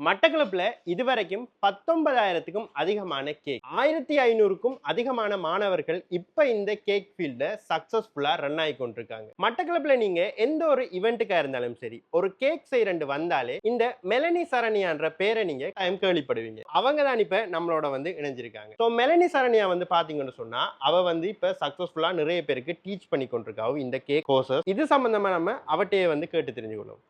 மட்டக்களப்புல இதுவரைக்கும் 19,000க்கும் அதிகமான கேக் 1500க்கும் அதிகமான மாணவர்கள் இப்ப இந்த கேக் ஃபீல்ட சக்சஸ்ஃபுல்லா ரன் ஆகி கொண்டிருக்காங்க. மட்டக்களப்புல நீங்க எந்த ஒரு இவெண்ட்டுக்கா இருந்தாலும் சரி, ஒரு கேக் செய்யறண்டு வந்தாலே இந்த மெலனி சரண்யான்ற பேரை நீங்க கேள்விப்படுவீங்க. அவங்க தான் இப்ப நம்மளோட வந்து இணைஞ்சிருக்காங்க. ஸோ மெலனி சரண்யா வந்து பாத்தீங்கன்னு சொன்னா அவ வந்து இப்ப சக்சஸ்ஃபுல்லா நிறைய பேருக்கு டீச் பண்ணி கொண்டிருக்காங்க இந்த கேக் கோர்சஸ். இது சம்பந்தமா நம்ம அவட்டையே வந்து கேட்டு தெரிஞ்சுக்கணும்.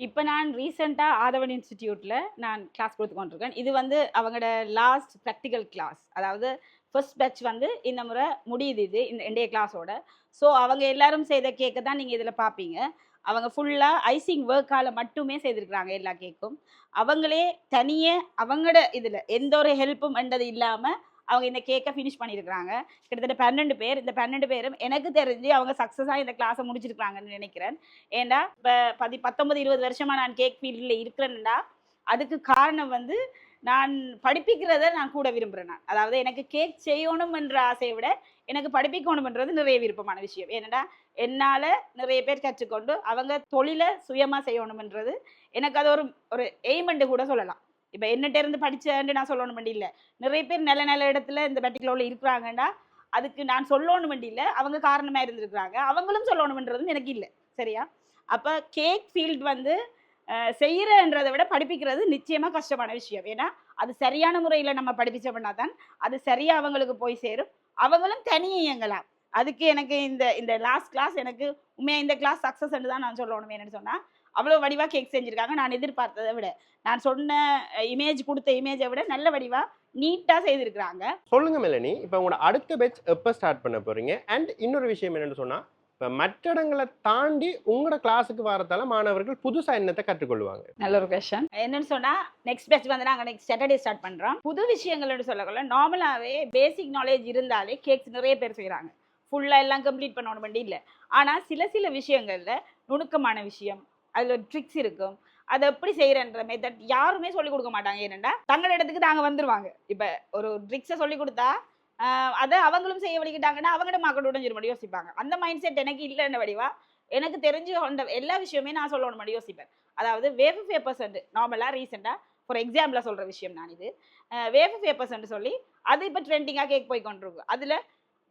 இப்போ நான் ரீசெண்டாக ஆதவன் இன்ஸ்டிடியூட்டில் நான் கிளாஸ் கொடுத்து கொண்டிருக்கேன். இது வந்து அவங்களோட லாஸ்ட் ப்ராக்டிக்கல் கிளாஸ், அதாவது ஃபர்ஸ்ட் பேட்ச் வந்து இந்த முறை முடியுது இது இந்த இன்றைய கிளாஸோட. ஸோ அவங்க எல்லாரும் செய்த கேக்கை தான் நீங்கள் இதில் பார்ப்பீங்க. அவங்க ஃபுல்லாக ஐசிங் ஒர்க்கால் மட்டுமே செய்திருக்கிறாங்க எல்லா கேக்கும். அவங்களே தனியே அவங்களோட இதில் எந்த ஒரு ஹெல்ப்பும் என்றது இல்லாமல் அவங்க இந்த கேக்கை ஃபினிஷ் பண்ணியிருக்கிறாங்க. கிட்டத்தட்ட 12 பேர். இந்த 12 பேரும் எனக்கு தெரிஞ்சு அவங்க சக்ஸஸாக இந்த கிளாஸை முடிச்சிருக்கிறாங்கன்னு நினைக்கிறேன். ஏன்னா இப்போ 19-20 வருஷமாக நான் கேக் ஃபீல்டில் இருக்கிறேன்னா அதுக்கு காரணம் வந்து நான் படிப்பிக்கிறத நான் கூட விரும்புகிறேன். நான் அதாவது எனக்கு கேக் செய்யணும் என்ற ஆசையை விட எனக்கு படிப்பிக்கணும்ன்றது நிறைய விருப்பமான விஷயம். ஏன்னா என்னால் நிறைய பேர் கற்றுக்கொண்டு அவங்க தொழிலை சுயமாக செய்யணும்ன்றது எனக்கு அது ஒரு எய்மெண்ட்டு கூட சொல்லலாம். இப்போ என்னட்ட இருந்து படித்தேன்னு நான் சொல்லணும் வேண்டி இல்லை. நிறைய பேர் நல்ல நல்ல இடத்துல இந்த பர்டிகுலரில் இருக்கிறாங்கன்னா அதுக்கு நான் சொல்லணும் வேண்டி இல்லை, அவங்க காரணமாக இருந்திருக்கிறாங்க. அவங்களும் சொல்லணும்ன்றதும் எனக்கு இல்லை. சரியா? அப்போ கேக் ஃபீல்டு வந்து செய்கிறன்றதை விட படிப்பிக்கிறது நிச்சயமாக கஷ்டமான விஷயம். ஏன்னா அது சரியான முறையில் நம்ம படிப்பிச்சோம்னா தான் அது சரியாக அவங்களுக்கு போய் சேரும். அவங்களும் தனியே இயங்கலாம். அதுக்கு எனக்கு இந்த லாஸ்ட் கிளாஸ் எனக்கு உண்மையாக இந்த கிளாஸ் சக்ஸஸ்ன்னு தான் நான் சொல்லணும். என்னென்னு சொன்னால் அவ்வளோ வடிவாக கேக் செஞ்சுருக்காங்க. நான் எதிர்பார்த்ததை விட, நான் சொன்ன இமேஜ் கொடுத்த இமேஜை விட நல்ல வடிவாக நீட்டாக செய்திருக்கிறாங்க. சொல்லுங்க மெலனி, இப்போ உங்களோட அடுத்த பேட்ச் எப்போ ஸ்டார்ட் பண்ண போறீங்க? அண்ட் இன்னொரு விஷயம் என்னென்னு சொன்னால், இப்போ மற்ற இடங்களை தாண்டி உங்களோட கிளாஸுக்கு வரதால மாணவர்கள் புதுசாக என்னத்தை கற்றுக்கொள்வாங்க? நல்ல ஒரு கொஸ்டின். என்னன்னு சொன்னால் நெக்ஸ்ட் பேட்ச் வந்து நாங்கள் நெக்ஸ்ட் சாட்டர்டே ஸ்டார்ட் பண்ணுறோம். புது விஷயங்கள்னு சொல்லக்குள்ள நார்மலாகவே பேசிக் நாலேஜ் இருந்தாலே கேக்ஸ் நிறைய பேர் செய்கிறாங்க. ஃபுல்லாக எல்லாம் கம்ப்ளீட் பண்ணணும் வேண்டி இல்லை. ஆனால் சில விஷயங்களில் நுணுக்கமான விஷயம், அதில் ஒரு ட்ரிக்ஸ் இருக்கும். அதை எப்படி செய்கிறன்ற மெத்தட் யாருமே சொல்லிக் கொடுக்க மாட்டாங்க. ஏன்னா தங்களோட இடத்துக்கு தாங்க வந்துடுவாங்க. இப்போ ஒரு ட்ரிக்ஸை சொல்லிக் கொடுத்தா அதை அவங்களும் செய்ய வலிக்கிட்டாங்கன்னா அவங்களோட மக்கள் உடஞ்சிரு மாதிரி யோசிப்பாங்க. அந்த மைண்ட் செட் எனக்கு இல்லைன்ற வடிவா எனக்கு தெரிஞ்சு அந்த எல்லா விஷயமே நான் சொல்லணும் மாதிரி யோசிப்பேன். அதாவது வேஃபர் பேப்பர்ஸ் நார்மலாக ரீசெண்டாக ஃபார் எக்ஸாம்பிளாக சொல்கிற விஷயம் நான் இது வேஃபர் பேப்பர்ஸ் சொல்லி அது இப்போ ட்ரெண்டிங்காக கேக் போய் கொண்டிருக்கு. அதில்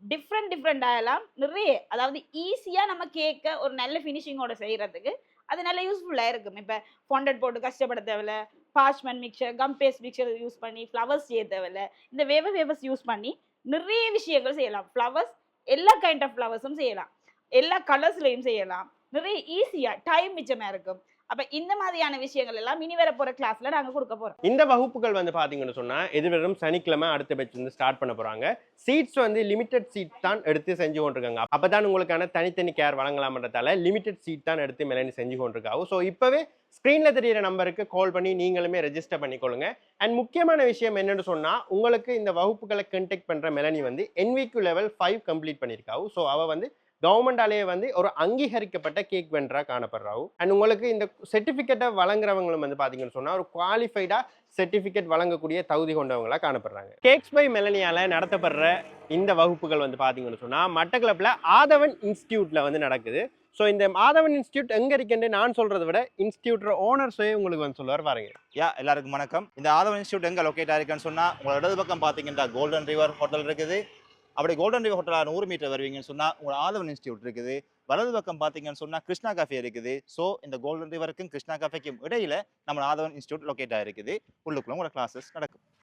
டிஃப்ரெண்ட்டாகலாம் நிறைய, அதாவது ஈஸியாக நம்ம கேக்கை ஒரு நல்ல ஃபினிஷிங்கோட செய்கிறதுக்கு அது நல்ல யூஸ்ஃபுல்லாக இருக்கும். இப்போ ஃபாண்டட் போட்டு கஷ்டப்பட தேவையில்ல, parchment mixture, gum paste mixture use பண்ணி ஃப்ளவர்ஸ் செய்ய தேவையில்ல. இந்த வேவர்ஸ் யூஸ் பண்ணி நிறைய விஷயங்கள் செய்யலாம். ஃப்ளவர்ஸ் எல்லா கைண்ட் ஆஃப் ஃப்ளவர்ஸும் செய்யலாம், எல்லா கலர்ஸ்லையும் செய்யலாம். நிறைய ஈஸியாக டைம் மிச்சமாக இருக்கும். அப்போ இந்த மாதிரியான விஷயங்கள் எல்லாம் இனி வர போகிற கிளாஸில் நாங்கள் கொடுக்க போகிறோம். இந்த வகுப்புகள் வந்து பார்த்தீங்கன்னு சொன்னால் எதிர்வரும் சனிக்கிழமை அடுத்த பேட்ச் வந்து ஸ்டார்ட் பண்ண போகிறாங்க. சீட்ஸ் வந்து லிமிடெட் சீட் தான் எடுத்து செஞ்சு கொண்டிருக்காங்க. அப்போ தான் உங்களுக்கான தனித்தனி கேர் வழங்கலாம்ன்றதால லிமிடெட் சீட் தான் எடுத்து மெலனி செஞ்சு கொண்டிருக்காங்க. ஸோ இப்போவே ஸ்க்ரீனில் தெரியிற நம்பருக்கு கால் பண்ணி நீங்களுமே ரெஜிஸ்டர் பண்ணிக்கொள்ளுங்க. அண்ட் முக்கியமான விஷயம் என்னென்னு சொன்னால், உங்களுக்கு இந்த வகுப்புகளை கண்டெக்ட் பண்ணுற மெலனி வந்து NVQ level 5 கம்ப்ளீட் பண்ணியிருக்காவு. ஸோ அவள் வந்து கவர்மெண்டாலேயே வந்து ஒரு அங்கீகரிக்கப்பட்ட கேக் வெண்டரா காணப்படுறாவு. அண்ட் உங்களுக்கு இந்த சர்டிஃபிகேட்டை வழங்குறவங்களும் வந்து பார்த்தீங்கன்னு சொன்னால் ஒரு குவாலிஃபைடாக சர்டிஃபிகேட் வழங்கக்கூடிய தகுதி கொண்டவங்களா காணப்படுறாங்க. கேக்ஸ் பை மெலனியால் நடத்தப்படுற இந்த வகுப்புகள் வந்து பார்த்தீங்கன்னு சொன்னால் மட்டக்களப்பில் ஆதவன் இன்ஸ்டியூட்டில் வந்து நடக்குது. ஸோ இந்த ஆதவன் இன்ஸ்டியூட் எங்கே இருக்குன்னு நான் சொல்கிறத விட இன்ஸ்டியூட்டோட ஓனர்ஸே உங்களுக்கு வந்து சொல்லுவார். பாருங்க. எல்லாருக்கும் வணக்கம். இந்த ஆதவன் இன்ஸ்டியூட் எங்கே லொக்கேட் ஆயிருக்குன்னு சொன்னால், உங்களோட இடது பக்கம் பார்த்தீங்கன்னா கோல்டன் ரிவர் ஹோட்டல் இருக்குது. அப்படி கோல்டன் ரிவர் ஹோட்டல் 100 மீட்டர் வருவீங்கன்னு சொன்னால் உங்களோட ஆதவன் இன்ஸ்டியூட் இருக்குது. வலது பக்கம் பார்த்தீங்கன்னு சொன்னால் கிருஷ்ணா காஃபே இருக்குது. ஸோ இந்த கோல்டன் ரிவருக்கும் கிருஷ்ணா காஃபேக்கும் இடையில நம்ம ஆதவன் இன்ஸ்டியூட் லொக்கேட் ஆகிருக்குது. உள்ளுக்குள்ள உங்களோட கிளாஸஸ் நடக்கும்.